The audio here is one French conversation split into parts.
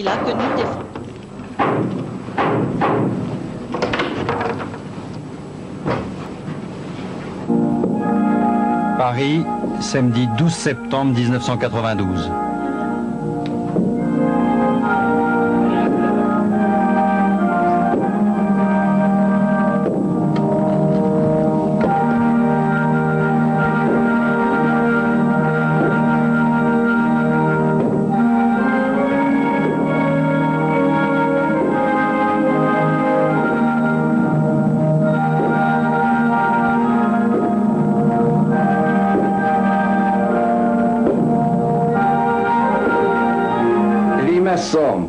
là que nous défendons. Paris, samedi 12 septembre 1992.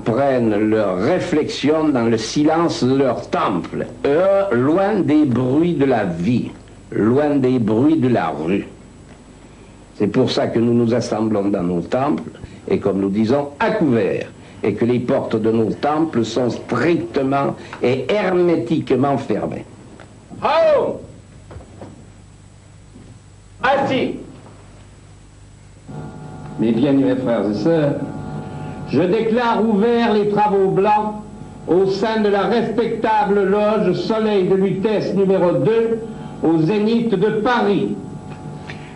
Prennent leur réflexion dans le silence de leur temple, eux, loin des bruits de la vie, loin des bruits de la rue. C'est pour ça que nous nous assemblons dans nos temples, et comme nous disons, à couvert, et que les portes de nos temples sont strictement et hermétiquement fermées. Oh! Assis! Mes bien-aimés frères et sœurs, je déclare ouverts les travaux blancs au sein de la respectable loge Soleil de Lutèce numéro 2 au Zénith de Paris.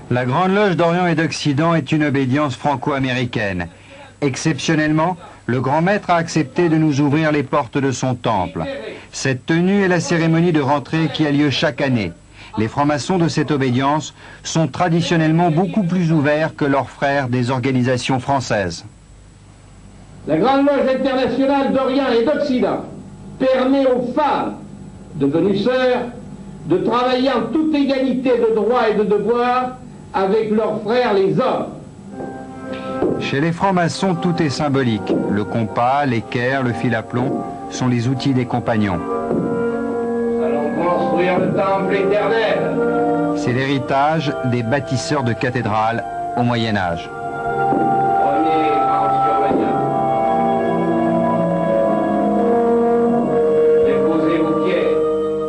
La Grande Loge d'Orient et d'Occident est une obédience franco-américaine. Exceptionnellement, le grand maître a accepté de nous ouvrir les portes de son temple. Cette tenue est la cérémonie de rentrée qui a lieu chaque année. Les francs-maçons de cette obédience sont traditionnellement beaucoup plus ouverts que leurs frères des organisations françaises. La Grande Loge internationale d'Orient et d'Occident permet aux femmes devenues sœurs de travailler en toute égalité de droits et de devoirs avec leurs frères les hommes. Chez les francs-maçons, tout est symbolique. Le compas, l'équerre, le fil à plomb sont les outils des compagnons. Nous allons construire le temple éternel. C'est l'héritage des bâtisseurs de cathédrales au Moyen-Âge.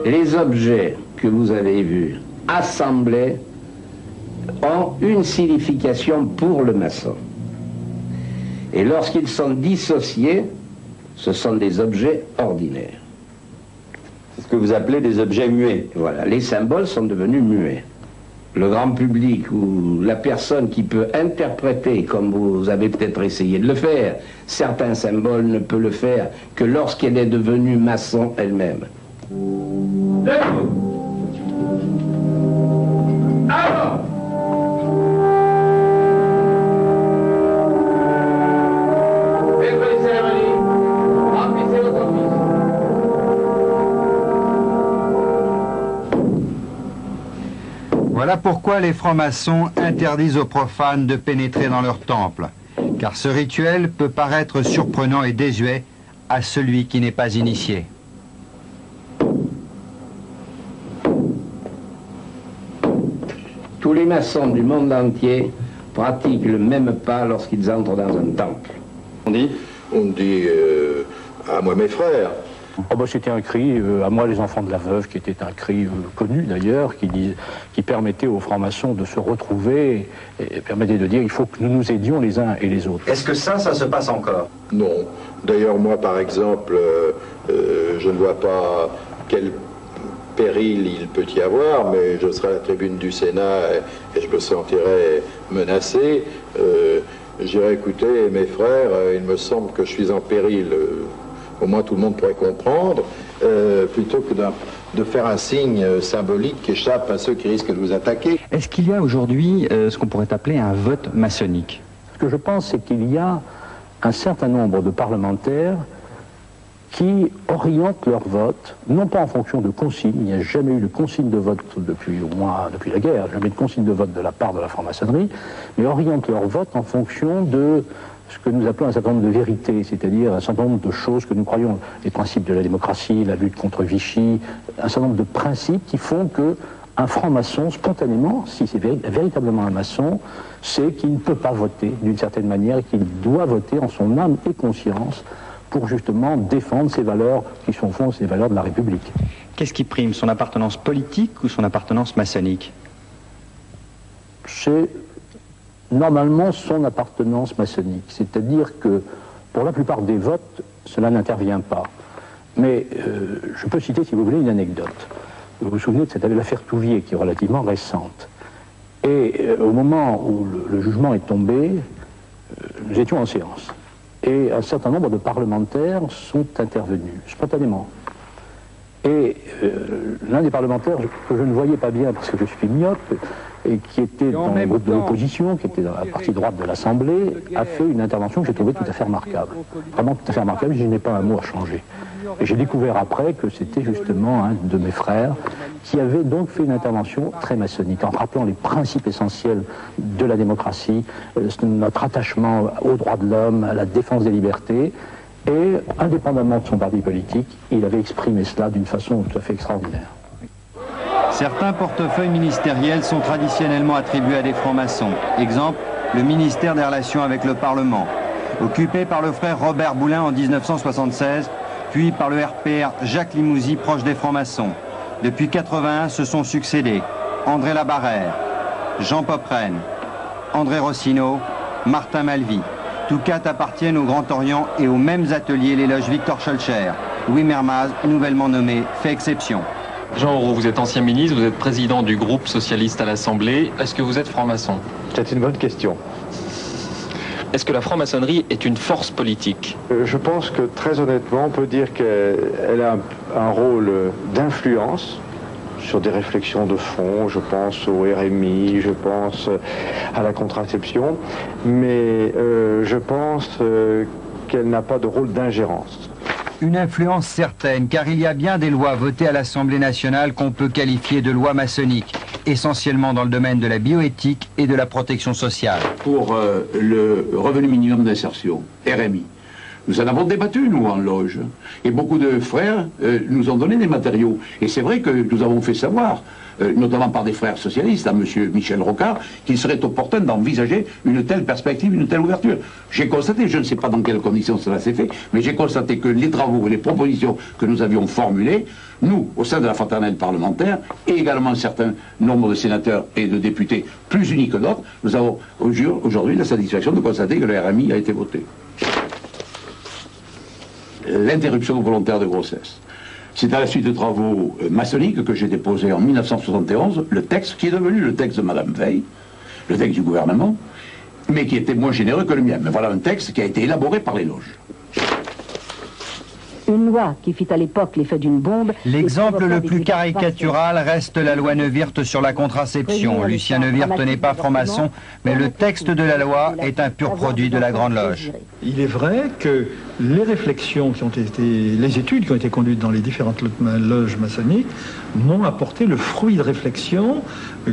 Les objets que vous avez vus assemblés ont une signification pour le maçon. Et lorsqu'ils sont dissociés, ce sont des objets ordinaires. C'est ce que vous appelez des objets muets. Voilà, les symboles sont devenus muets. Le grand public ou la personne qui peut interpréter, comme vous avez peut-être essayé de le faire, certains symboles ne peut le faire que lorsqu'elle est devenue maçon elle-même. Debout. Alors. Faites les cérémonies. Remplissez votre office. Voilà pourquoi les francs-maçons interdisent aux profanes de pénétrer dans leur temple, car ce rituel peut paraître surprenant et désuet à celui qui n'est pas initié. Tous les maçons du monde entier pratiquent le même pas lorsqu'ils entrent dans un temple. On dit à moi mes frères. Oh bah, c'était un cri, à moi les enfants de la veuve, qui était un cri connu d'ailleurs, qui permettait aux francs-maçons de se retrouver et permettait de dire il faut que nous nous aidions les uns et les autres. Est-ce que ça se passe encore? Non. D'ailleurs, moi, par exemple, je ne vois pas quel péril il peut y avoir, mais je serai à la tribune du Sénat et je me sentirai menacé. J'irai écouter mes frères, il me semble que je suis en péril. Au moins tout le monde pourrait comprendre, plutôt que de faire un signe symbolique qui échappe à ceux qui risquent de vous attaquer. Est-ce qu'il y a aujourd'hui ce qu'on pourrait appeler un vote maçonnique? Ce que je pense, c'est qu'il y a un certain nombre de parlementaires qui orientent leur vote, non pas en fonction de consignes, il n'y a jamais eu de consigne de vote depuis la guerre, jamais de consigne de vote de la part de la franc-maçonnerie, mais orientent leur vote en fonction de ce que nous appelons un certain nombre de vérités, c'est-à-dire un certain nombre de choses que nous croyons, les principes de la démocratie, la lutte contre Vichy, un certain nombre de principes qui font que un franc-maçon, spontanément, si c'est véritablement un maçon, c'est qu'il ne peut pas voter d'une certaine manière et qu'il doit voter en son âme et conscience pour justement défendre ces valeurs qui sont au fond ces valeurs de la République. Qu'est-ce qui prime, son appartenance politique ou son appartenance maçonnique? C'est normalement son appartenance maçonnique, c'est-à-dire que Pour la plupart des votes, cela n'intervient pas. Mais je peux citer, si vous voulez, une anecdote. Vous vous souvenez de cette affaire Touvier, qui est relativement récente. Et au moment où le jugement est tombé, nous étions en séance. Et un certain nombre de parlementaires sont intervenus, spontanément. Et l'un des parlementaires, que je ne voyais pas bien parce que je suis myope, et qui était dans le groupe de l'opposition, qui était dans la partie droite de l'Assemblée, a fait une intervention que j'ai trouvée tout à fait remarquable. Vraiment tout à fait remarquable, je n'ai pas un mot à changer. Et j'ai découvert après que c'était justement un de mes frères qui avait donc fait une intervention très maçonnique, en rappelant les principes essentiels de la démocratie, notre attachement aux droits de l'homme, à la défense des libertés. Et, indépendamment de son parti politique, il avait exprimé cela d'une façon tout à fait extraordinaire. Certains portefeuilles ministériels sont traditionnellement attribués à des francs-maçons. Exemple, le ministère des Relations avec le Parlement, occupé par le frère Robert Boulin en 1976, puis par le RPR Jacques Limouzy, proche des francs-maçons. Depuis 1981, se sont succédés André Labarrère, Jean Popren, André Rossineau, Martin Malvy. Tous quatre appartiennent au Grand Orient et aux mêmes ateliers, les loges Victor Schœlcher. Louis Mermaz, nouvellement nommé, fait exception. Jean Auroux, vous êtes ancien ministre, vous êtes président du groupe socialiste à l'Assemblée. Est-ce que vous êtes franc-maçon? C'est une bonne question. Est-ce que la franc-maçonnerie est une force politique? Je pense que très honnêtement, on peut dire qu'elle a un rôle d'influence sur des réflexions de fond. Je pense au RMI, je pense à la contraception, mais je pense qu'elle n'a pas de rôle d'ingérence. Une influence certaine, car il y a bien des lois votées à l'Assemblée nationale qu'on peut qualifier de lois maçonniques, essentiellement dans le domaine de la bioéthique et de la protection sociale. Pour le revenu minimum d'insertion, RMI, nous en avons débattu, nous, en loge. Et beaucoup de frères nous ont donné des matériaux. Et c'est vrai que nous avons fait savoir, notamment par des frères socialistes, à M. Michel Rocard, qu'il serait opportun d'envisager une telle perspective, une telle ouverture. J'ai constaté, je ne sais pas dans quelles conditions cela s'est fait, mais j'ai constaté que les travaux et les propositions que nous avions formulées, nous, au sein de la fraternelle parlementaire, et également un certain nombre de sénateurs et de députés plus unis que d'autres, nous avons aujourd'hui la satisfaction de constater que le RMI a été voté. L'interruption volontaire de grossesse. C'est à la suite de travaux maçonniques que j'ai déposé en 1971 le texte qui est devenu le texte de Madame Veil, le texte du gouvernement, mais qui était moins généreux que le mien. Mais voilà un texte qui a été élaboré par les loges. Une loi qui fit à l'époque l'effet d'une bombe... L'exemple le plus caricatural reste la loi Neuwirth sur la contraception. Lucien Neuwirth n'est pas franc-maçon, mais le texte de la loi est un pur produit de la Grande Loge. Il est vrai que les réflexions qui ont été, les études qui ont été conduites dans les différentes loges maçonniques m'ont apporté le fruit de réflexion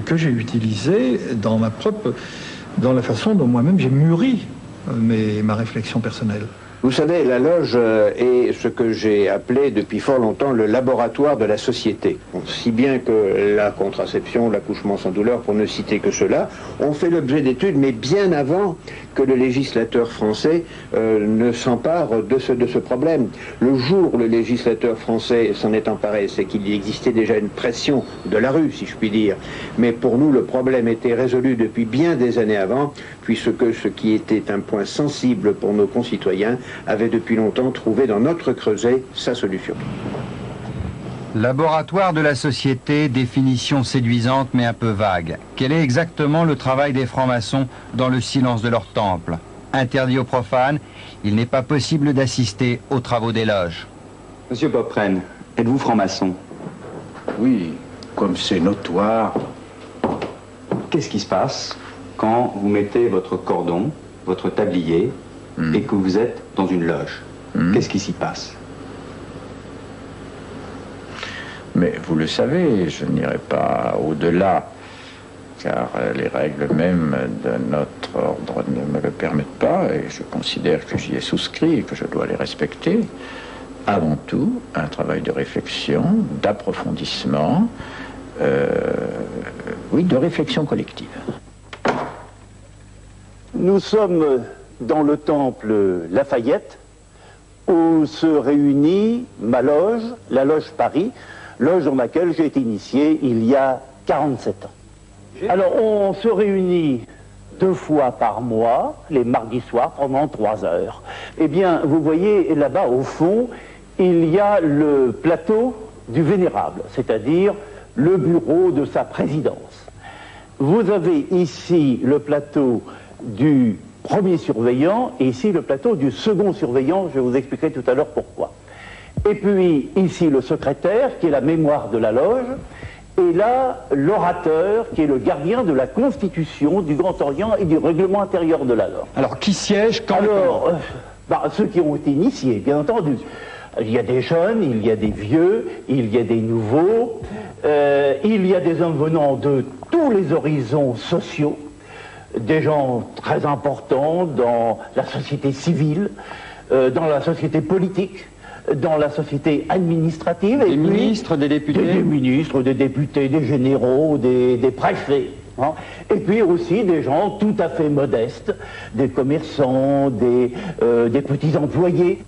que j'ai utilisé dans la façon dont moi-même j'ai mûri ma réflexion personnelle. Vous savez, la loge est ce que j'ai appelé depuis fort longtemps le laboratoire de la société. Si bien que la contraception, l'accouchement sans douleur, pour ne citer que cela, ont fait l'objet d'études, mais bien avant que le législateur français ne s'empare de ce problème. Le jour où le législateur français s'en est emparé, c'est qu'il y existait déjà une pression de la rue, si je puis dire. Mais pour nous, le problème était résolu depuis bien des années avant, puisque ce qui était un point sensible pour nos concitoyens avait depuis longtemps trouvé dans notre creuset sa solution. Laboratoire de la société, définition séduisante mais un peu vague. Quel est exactement le travail des francs-maçons dans le silence de leur temple? Interdit aux profanes, il n'est pas possible d'assister aux travaux des loges. Monsieur Popren, êtes-vous franc-maçon? Oui, comme c'est notoire. Qu'est-ce qui se passe quand vous mettez votre cordon, votre tablier, et que vous êtes dans une loge? Qu'est-ce qui s'y passe? Mais vous le savez, je n'irai pas au-delà, car les règles même de notre ordre ne me le permettent pas, et je considère que j'y ai souscrit et que je dois les respecter. Avant tout, un travail de réflexion, d'approfondissement, oui, de réflexion collective. Nous sommes dans le temple Lafayette, où se réunit ma loge, la loge Paris, loge dans laquelle j'ai été initié il y a 47 ans. Alors on se réunit 2 fois par mois, les mardis soirs, pendant 3 heures. Eh bien, vous voyez, là-bas, au fond, il y a le plateau du Vénérable, c'est-à-dire le bureau de sa présidence. Vous avez ici le plateau du premier surveillant et ici le plateau du second surveillant, je vous expliquerai tout à l'heure pourquoi. Et puis ici le secrétaire qui est la mémoire de la loge, et là l'orateur qui est le gardien de la Constitution du Grand Orient et du règlement intérieur de la loge. Alors qui siège quand? Alors, ceux qui ont été initiés, bien entendu. Il y a des jeunes, il y a des vieux, il y a des nouveaux, il y a des hommes venant de tous les horizons sociaux, des gens très importants dans la société civile, dans la société politique, dans la société administrative. Des ministres, des députés? Des ministres, des députés, des généraux, des préfets. Hein. Et puis aussi des gens tout à fait modestes, des commerçants, des petits employés.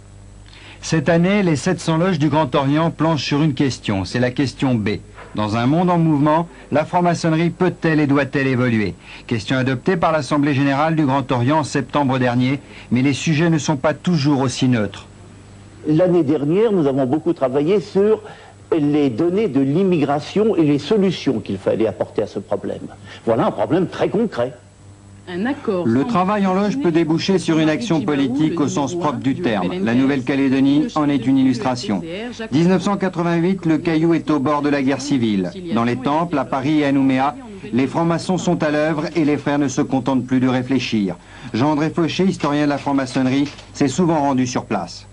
Cette année, les 700 loges du Grand Orient planchent sur une question, c'est la question B. Dans un monde en mouvement, la franc-maçonnerie peut-elle et doit-elle évoluer? Question adoptée par l'Assemblée Générale du Grand Orient en septembre dernier, mais les sujets ne sont pas toujours aussi neutres. L'année dernière, nous avons beaucoup travaillé sur les données de l'immigration et les solutions qu'il fallait apporter à ce problème. Voilà un problème très concret. Le travail en loge peut déboucher sur une action politique au sens propre du terme. La Nouvelle-Calédonie en est une illustration. 1988, le Caillou est au bord de la guerre civile. Dans les temples, à Paris et à Nouméa, les francs-maçons sont à l'œuvre et les frères ne se contentent plus de réfléchir. Jean-André Fauché, historien de la franc-maçonnerie, s'est souvent rendu sur place.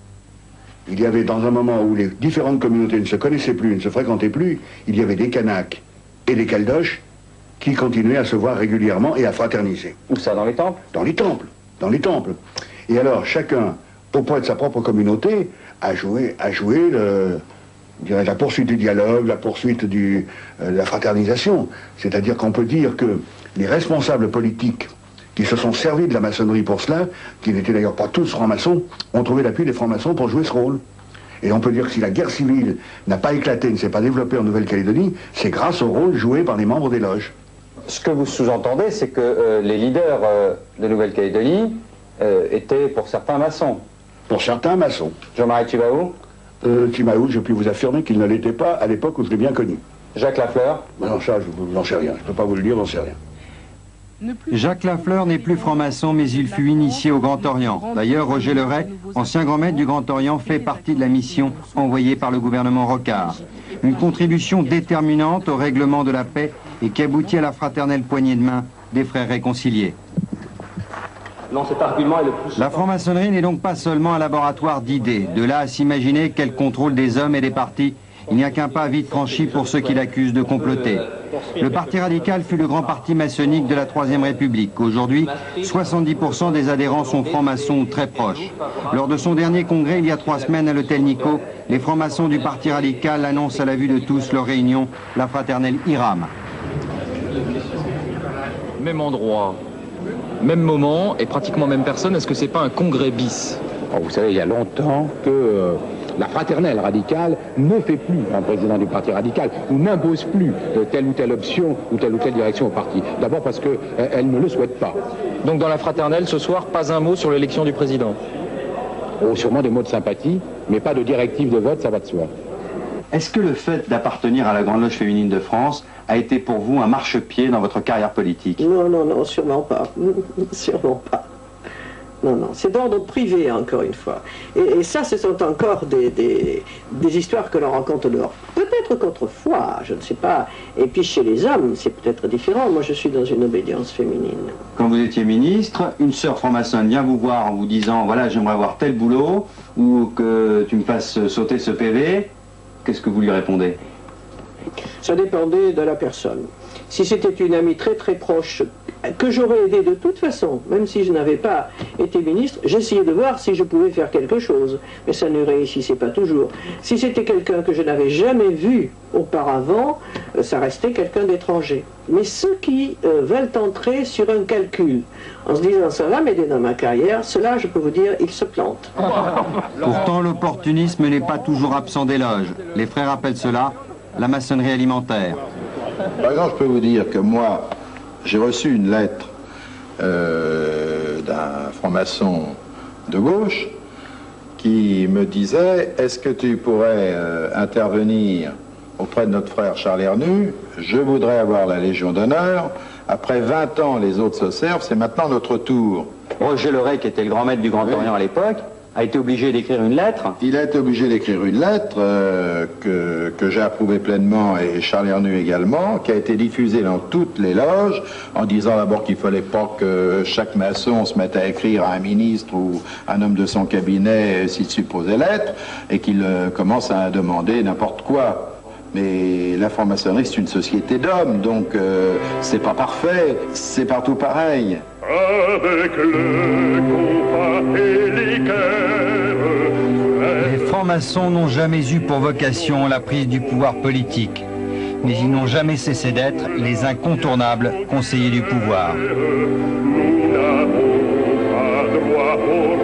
Il y avait, dans un moment où les différentes communautés ne se connaissaient plus, ne se fréquentaient plus, il y avait des Kanaks et des Caldoches qui continuaient à se voir régulièrement et à fraterniser. Où ça, dans les temples? Dans les temples, dans les temples. Et alors, chacun, au poids de sa propre communauté, a joué la poursuite du dialogue, la poursuite de la fraternisation. C'est-à-dire qu'on peut dire que les responsables politiques qui se sont servis de la maçonnerie pour cela, qui n'étaient d'ailleurs pas tous francs-maçons, ont trouvé l'appui des francs-maçons pour jouer ce rôle. Et on peut dire que si la guerre civile n'a pas éclaté, ne s'est pas développée en Nouvelle-Calédonie, c'est grâce au rôle joué par les membres des loges. Ce que vous sous-entendez, c'est que les leaders de Nouvelle-Calédonie étaient pour certains maçons. Pour certains maçons. Jean-Marie Tjibaou? Tjibaou, je puis vous affirmer qu'il ne l'était pas à l'époque où je l'ai bien connu. Jacques Lafleur? Non, ça, je n'en sais rien. Je ne peux pas vous le dire, j'en sais rien. Jacques Lafleur n'est plus franc-maçon, mais il fut initié au Grand Orient. D'ailleurs, Roger Leray, ancien grand maître du Grand Orient, fait partie de la mission envoyée par le gouvernement Rocard. Une contribution déterminante au règlement de la paix et qui aboutit à la fraternelle poignée de main des frères réconciliés. Non, cet argument est le plus... La franc-maçonnerie n'est donc pas seulement un laboratoire d'idées. De là à s'imaginer qu'elle contrôle des hommes et des partis, il n'y a qu'un pas vite franchi pour ceux qui l'accusent de comploter. Le Parti radical fut le grand parti maçonnique de la Troisième République. Aujourd'hui, 70% des adhérents sont francs-maçons ou très proches. Lors de son dernier congrès, il y a 3 semaines à l'hôtel Nico, les francs-maçons du Parti radical annoncent à la vue de tous leur réunion, la fraternelle IRAM. Même endroit, même moment et pratiquement même personne, est-ce que c'est pas un congrès bis? Vous savez, il y a longtemps que la fraternelle radicale ne fait plus un président du parti radical ou n'impose plus telle ou telle option ou telle direction au parti. D'abord parce qu'elle ne le souhaite pas. Donc dans la fraternelle, ce soir, pas un mot sur l'élection du président? Oh, sûrement des mots de sympathie, mais pas de directive de vote, ça va de soi. Est-ce que le fait d'appartenir à la Grande Loge féminine de France a été pour vous un marchepied dans votre carrière politique? Non, non, non, sûrement pas. Sûrement pas. Non, non, c'est d'ordre privé, encore une fois. Et ça, ce sont encore des histoires que l'on rencontre dehors. Peut-être qu'autrefois, je ne sais pas. Et puis chez les hommes, c'est peut-être différent. Moi, je suis dans une obédience féminine. Quand vous étiez ministre, une sœur franc-maçonne vient vous voir en vous disant « Voilà, j'aimerais avoir tel boulot » ou que tu me fasses sauter ce PV. Qu'est-ce que vous lui répondez? Ça dépendait de la personne. Si c'était une amie très très proche, que j'aurais aidé de toute façon, même si je n'avais pas été ministre, j'essayais de voir si je pouvais faire quelque chose, mais ça ne réussissait pas toujours. Si c'était quelqu'un que je n'avais jamais vu auparavant, ça restait quelqu'un d'étranger. Mais ceux qui veulent entrer sur un calcul, en se disant ça va m'aider dans ma carrière, cela, je peux vous dire, ils se plantent. Pourtant, l'opportunisme n'est pas toujours absent des loges. Les frères appellent cela la maçonnerie alimentaire. Par exemple, je peux vous dire que moi, j'ai reçu une lettre d'un franc-maçon de gauche qui me disait: est-ce que tu pourrais intervenir auprès de notre frère Charles Hernu? Je voudrais avoir la Légion d'honneur. Après 20 ans, les autres se servent, c'est maintenant notre tour. Roger Leray, qui était le grand maître du Grand Orient à l'époque, a été obligé d'écrire une lettre. Il a été obligé d'écrire une lettre que j'ai approuvée pleinement, et Charles Hernu également, qui a été diffusée dans toutes les loges, en disant d'abord qu'il ne fallait pas que chaque maçon se mette à écrire à un ministre ou un homme de son cabinet s'il supposait l'être, et qu'il commence à demander n'importe quoi. Mais la franc-maçonnerie, c'est une société d'hommes, donc c'est pas parfait, c'est partout pareil. Avec le compas et l'équerre. Les francs-maçons n'ont jamais eu pour vocation la prise du pouvoir politique, mais ils n'ont jamais cessé d'être les incontournables conseillers du pouvoir. Nous n'avons pas droit au